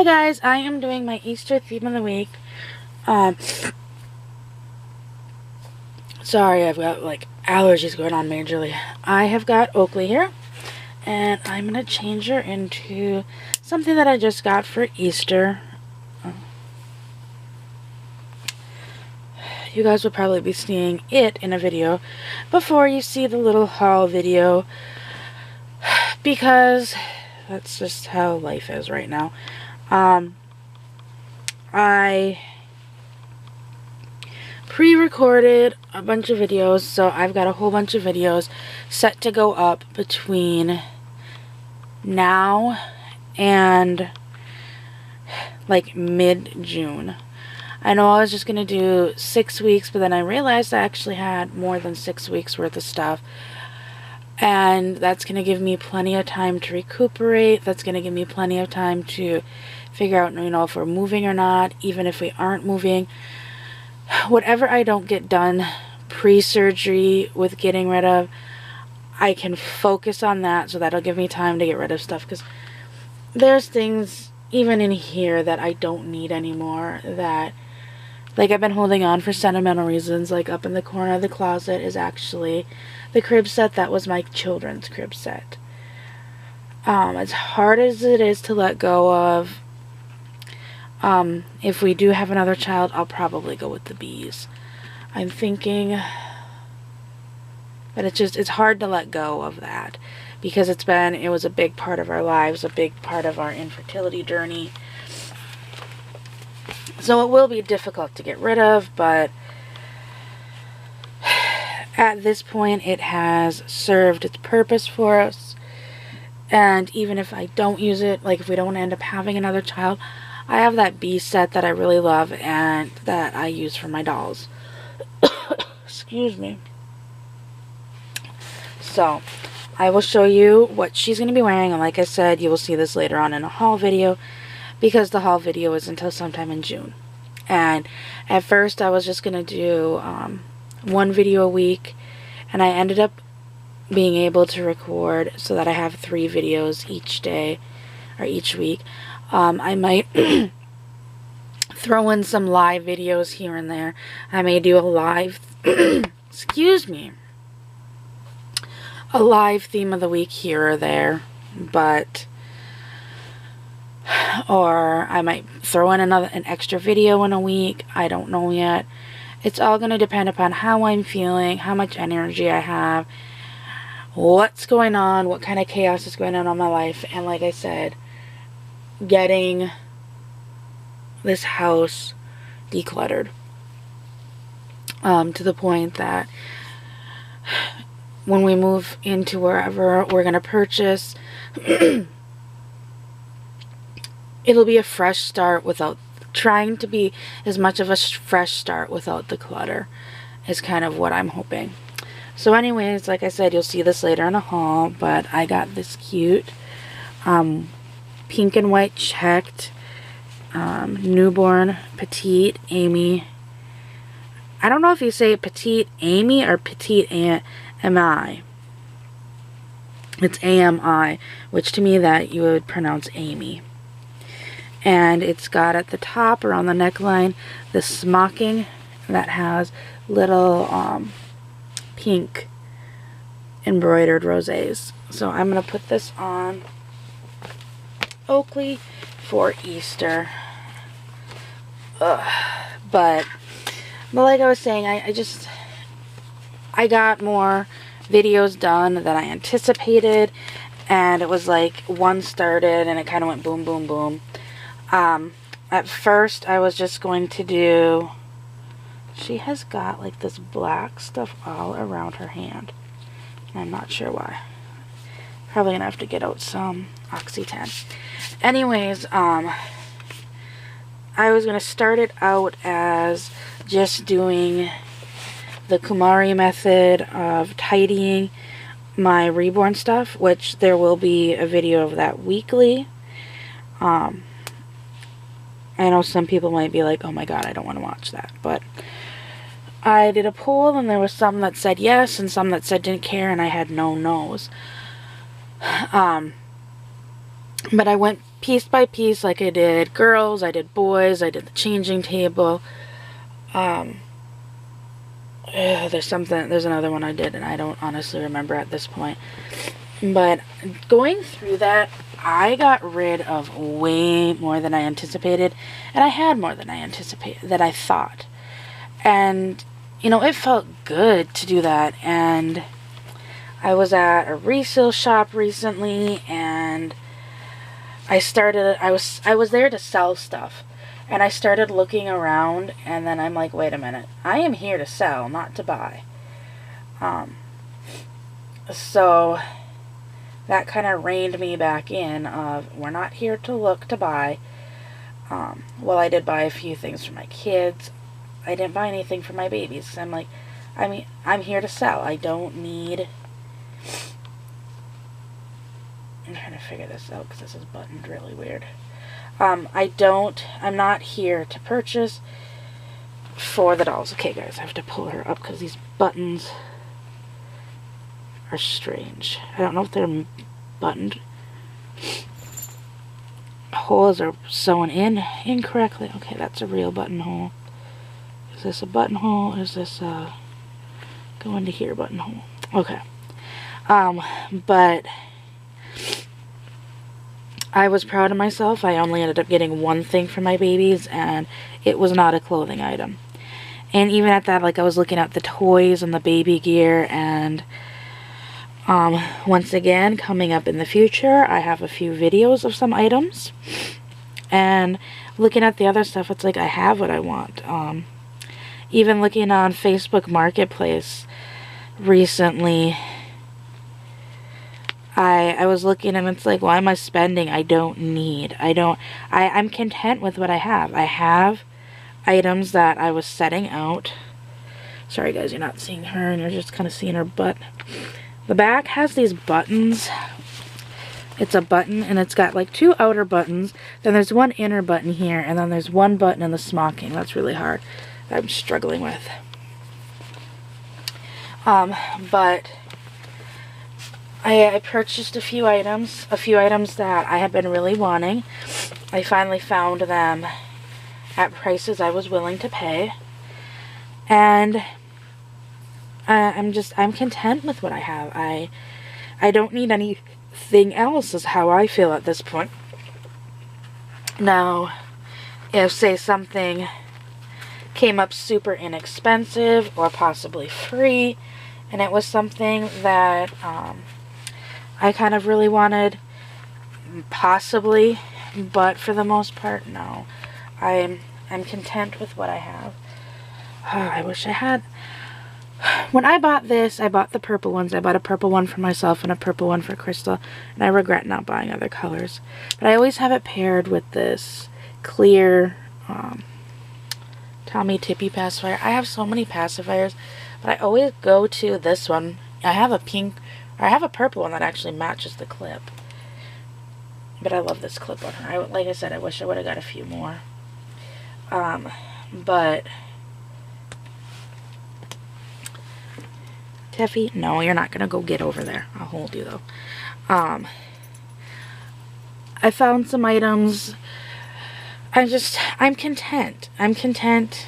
Hi guys, I am doing my Easter theme of the week. Sorry, I've got like allergies going on majorly. I have got Oakley here, and I'm going to change her into something that I just got for Easter. You guys will probably be seeing it in a video before you see the little haul video, because that's just how life is right now. I pre-recorded a bunch of videos, so I've got a whole bunch of videos set to go up between now and like mid-June. I know I was just going to do 6 weeks, but then I realized I actually had more than 6 weeks worth of stuff. And that's going to give me plenty of time to recuperate. That's going to give me plenty of time to figure out, if we're moving or not, even if we aren't moving. Whatever I don't get done pre-surgery with getting rid of, I can focus on that, so that'll give me time to get rid of stuff. Because there's things, even in here, that I don't need anymore, that like I've been holding on for sentimental reasons. Like up in the corner of the closet is actually the crib set that was my children's crib set. As hard as it is to let go of, if we do have another child, I'll probably go with the bees. I'm thinking, but it's hard to let go of that, because it was a big part of our lives, a big part of our infertility journey. So it will be difficult to get rid of, but at this point it has served its purpose for us. And even if I don't use it, like if we don't end up having another child, I have that bee set that I really love and that I use for my dolls. Excuse me. So I will show you what she's going to be wearing, and like I said, you will see this later on in a haul video, because the haul video is until sometime in June. And at first I was just going to do one video a week, and I ended up being able to record so that I have 3 videos each day or each week. I might throw in some live videos here and there. I may do a live excuse me, a live theme of the week here or there, or I might throw in an extra video in a week. I don't know yet. It's all going to depend upon how I'm feeling, how much energy I have, what's going on, what kind of chaos is going on in my life, and like I said, getting this house decluttered to the point that when we move into wherever we're going to purchase, it'll be a fresh start, without trying to be as much of a fresh start without the clutter, is kind of what I'm hoping. So anyways, like I said, you'll see this later in a haul, but I got this cute pink and white checked newborn petite Amy. I don't know if you say petite Amy or petite AMI. It's AMI, which to me that you would pronounce Amy. And it's got at the top, around the neckline, the smocking that has little pink embroidered rosés. So I'm going to put this on Oakley for Easter. But like I was saying, I got more videos done than I anticipated, and it was like one started and it kind of went boom, boom, boom. At first I was just going to do, she has got like this black stuff all around her hand, and I'm not sure why. Probably gonna have to get out some Oxy-10. Anyways, I was gonna start it out as just doing the Kumari method of tidying my Reborn stuff, which there will be a video of that weekly. I know some people might be like, oh my god, I don't want to watch that, but I did a poll, and there was some that said yes and some that said didn't care, and I had no no's. But I went piece by piece, like I did girls, I did boys, I did the changing table. There's another one I did, and I don't honestly remember at this point. But going through that, I got rid of way more than I anticipated, and I had more than I thought. And, you know, it felt good to do that. And I was at a resale shop recently, and I was there to sell stuff. And I started looking around, and then I'm like, wait a minute. I am here to sell, not to buy. So that kind of reined me back in of, we're not here to look to buy. Well, I did buy a few things for my kids. I didn't buy anything for my babies, 'cause I'm like, I'm here to sell. I don't need... I'm trying to figure this out because this is buttoned really weird. I'm not here to purchase for the dolls. Okay, guys, I have to pull her up because these buttons are strange. I don't know if they're buttoned. Holes are sewn in incorrectly. Okay, that's a real buttonhole. Is this a buttonhole? Is this a go into here buttonhole? Okay. But I was proud of myself. I only ended up getting one thing for my babies, and it was not a clothing item. And even at that, like, I was looking at the toys and the baby gear, and once again, coming up in the future, I have a few videos of some items. And looking at the other stuff, it's like I have what I want. Even looking on Facebook Marketplace recently, I was looking, and it's like, why am I spending? I don't need. I'm content with what I have. I have items that I was setting out. Sorry guys, you're not seeing her, and you're just kind of seeing her butt. The back has these buttons. It's a button, and it's got like 2 outer buttons. Then there's one inner button here, and then there's one button in the smocking. That's really hard. That I'm struggling with. But I purchased a few items that I had been really wanting. I finally found them at prices I was willing to pay. And I'm content with what I have. I don't need anything else, is how I feel at this point. Now, if, say, something came up super inexpensive or possibly free, and it was something that I kind of really wanted, possibly, but for the most part, no. I'm content with what I have. I wish I had. When I bought this, I bought the purple ones. I bought a purple one for myself and a purple one for Crystal, and I regret not buying other colors. But I always have it paired with this clear Tommy Tippy pacifier. I have so many pacifiers, but I always go to this one. I have a pink, or I have a purple one that actually matches the clip. But I love this clip on her. Like I said, I wish I would have got a few more. But Teffy, no, you're not gonna go get over there. I'll hold you though. I found some items. I'm content. I'm content.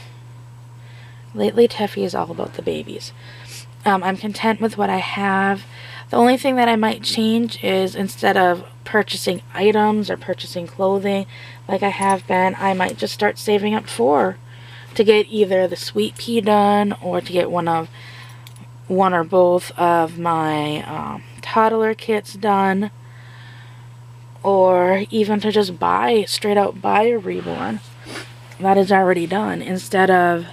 Lately, Teffy is all about the babies. I'm content with what I have. The only thing that I might change is, instead of purchasing items or purchasing clothing like I have been, I might just start saving up to get either the sweet pea done, or to get one or both of my toddler kits done, or even to just straight out buy a Reborn that is already done, instead of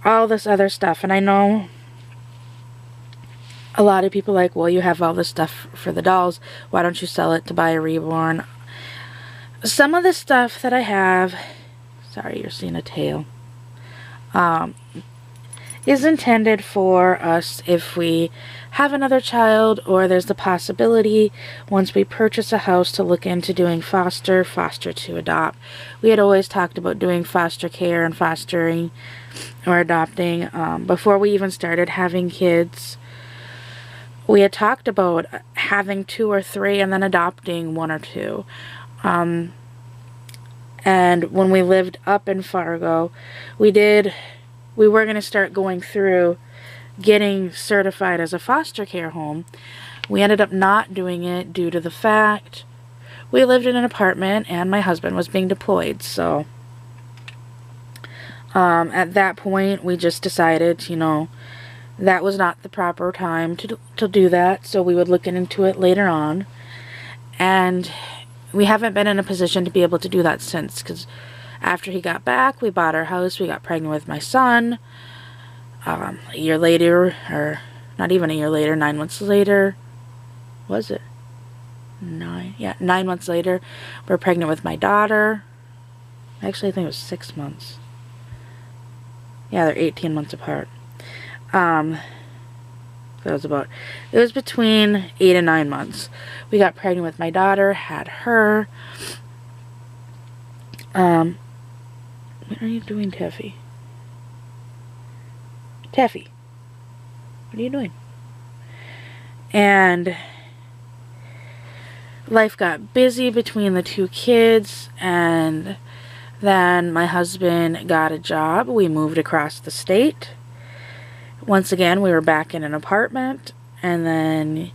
all this other stuff. And I know a lot of people are like, well, you have all this stuff for the dolls, why don't you sell it to buy a Reborn? Some of the stuff that I have, sorry, you're seeing a tail, is intended for us if we have another child, or there's the possibility, once we purchase a house, to look into doing foster to adopt. We had always talked about doing foster care and fostering or adopting before we even started having kids. we had talked about having 2 or 3 and then adopting 1 or 2. And when we lived up in Fargo, we were going to start going through getting certified as a foster care home. We ended up not doing it due to the fact we lived in an apartment and my husband was being deployed. So at that point we just decided, you know, that was not the proper time to do that, so we would look into it later on. And we haven't been in a position to be able to do that since, because after he got back, we bought our house, we got pregnant with my son. A year later, or not even a year later, 9 months later, was it? 9? Yeah, 9 months later, we're pregnant with my daughter. Actually, I think it was 6 months. Yeah, they're 18 months apart. So it was between 8 and 9 months. We got pregnant with my daughter, had her. What are you doing, Teffy? Teffy, what are you doing? And life got busy between the 2 kids, and then my husband got a job. We moved across the state. Once again, we were back in an apartment, and then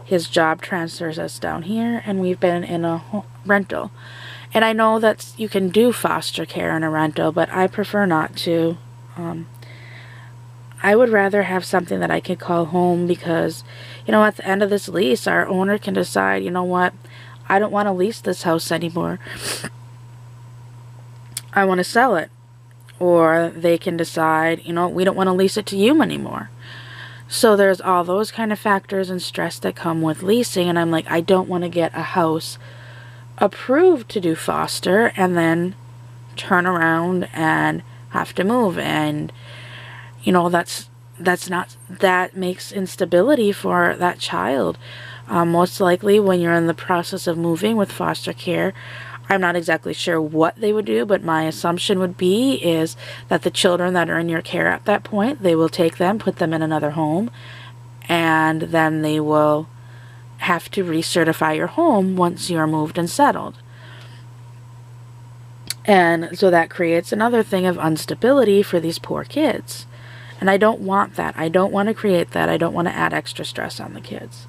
his job transfers us down here, and we've been in a rental. And I know that you can do foster care in a rental, but I prefer not to. I would rather have something that I can call home, because, you know, at the end of this lease, our owner can decide, you know what, I don't want to lease this house anymore. I want to sell it. Or they can decide, you know, we don't want to lease it to you anymore. So there's all those kind of factors and stress that come with leasing. And I'm like, I don't want to get a house approved to do foster and then turn around and have to move. And, you know, that makes instability for that child. Most likely when you're in the process of moving with foster care, I'm not exactly sure what they would do, but my assumption would be is that the children that are in your care at that point, they will take them, put them in another home, and then they will have to recertify your home once you're moved and settled. And so that creates another thing of instability for these poor kids. And I don't want that. I don't want to create that. I don't want to add extra stress on the kids.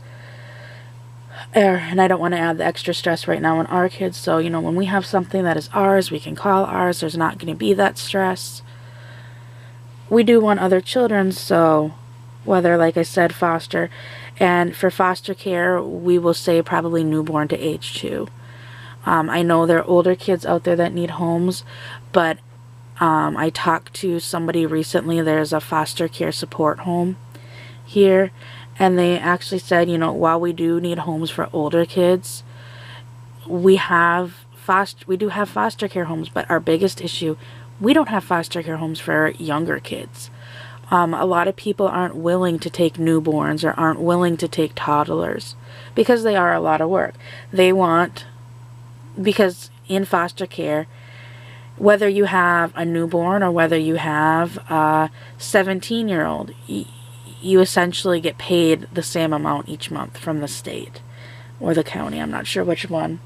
And I don't want to add the extra stress right now on our kids. So, you know, when we have something that is ours, we can call ours. There's not going to be that stress. We do want other children, so whether, like I said, foster. And for foster care, we will say probably newborn to age 2. I know there are older kids out there that need homes, but I talked to somebody recently. There's a foster care support home here. And they actually said, you know, while we do need homes for older kids, we do have foster care homes, but our biggest issue, we don't have foster care homes for younger kids. A lot of people aren't willing to take newborns or aren't willing to take toddlers because they are a lot of work. Because in foster care, whether you have a newborn or whether you have a 17-year-old, you essentially get paid the same amount each month from the state or the county. I'm not sure which one.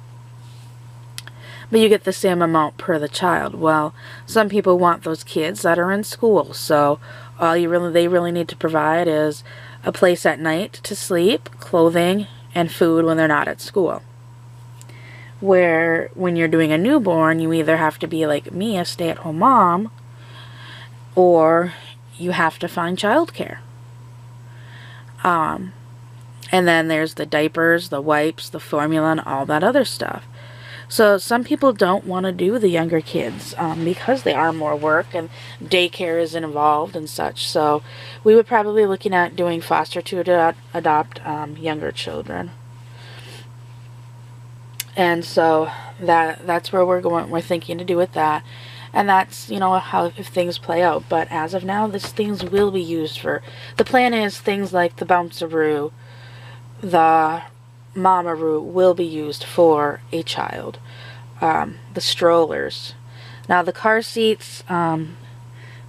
But you get the same amount per the child. Well, some people want those kids that are in school. So all they really need to provide is a place at night to sleep, clothing, and food when they're not at school. Where when you're doing a newborn, you either have to be like me, a stay-at-home mom, or you have to find childcare. And then there's the diapers, the wipes, the formula, and all that other stuff. So some people don't want to do the younger kids because they are more work and daycare is involved and such. So we would probably be looking at doing foster to adopt younger children. And so that's where we're thinking to do with that. And that's, you know, how if things play out. But as of now, these things will be used for, the plan is things like the bounceroo, the mamaroo will be used for a child. The strollers. Now the car seats,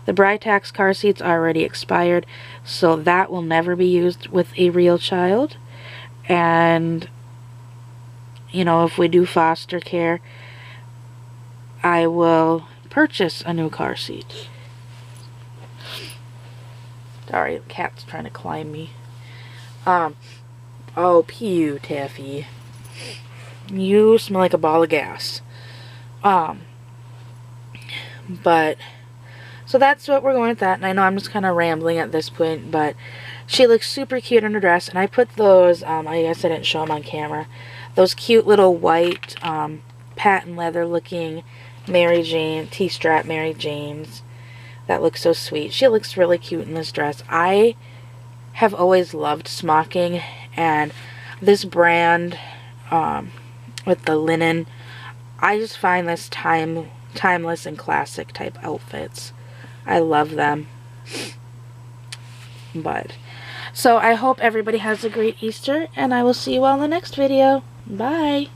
The Britax car seat's already expired, so that will never be used with a real child. And, you know, if we do foster care, I will purchase a new car seat. Sorry, the cat's trying to climb me. Oh, pew, Taffy. You smell like a ball of gas. But, so that's what we're going with that. And I know I'm just kind of rambling at this point, but she looks super cute in her dress. And I put those, I guess I didn't show them on camera, those cute little white, patent leather looking Mary Jane, T-strap Mary Janes. That looks so sweet. She looks really cute in this dress. I have always loved smocking, and this brand, with the linen, I just find this timeless and classic type outfits. I love them. But, so I hope everybody has a great Easter, and I will see you all in the next video. Bye!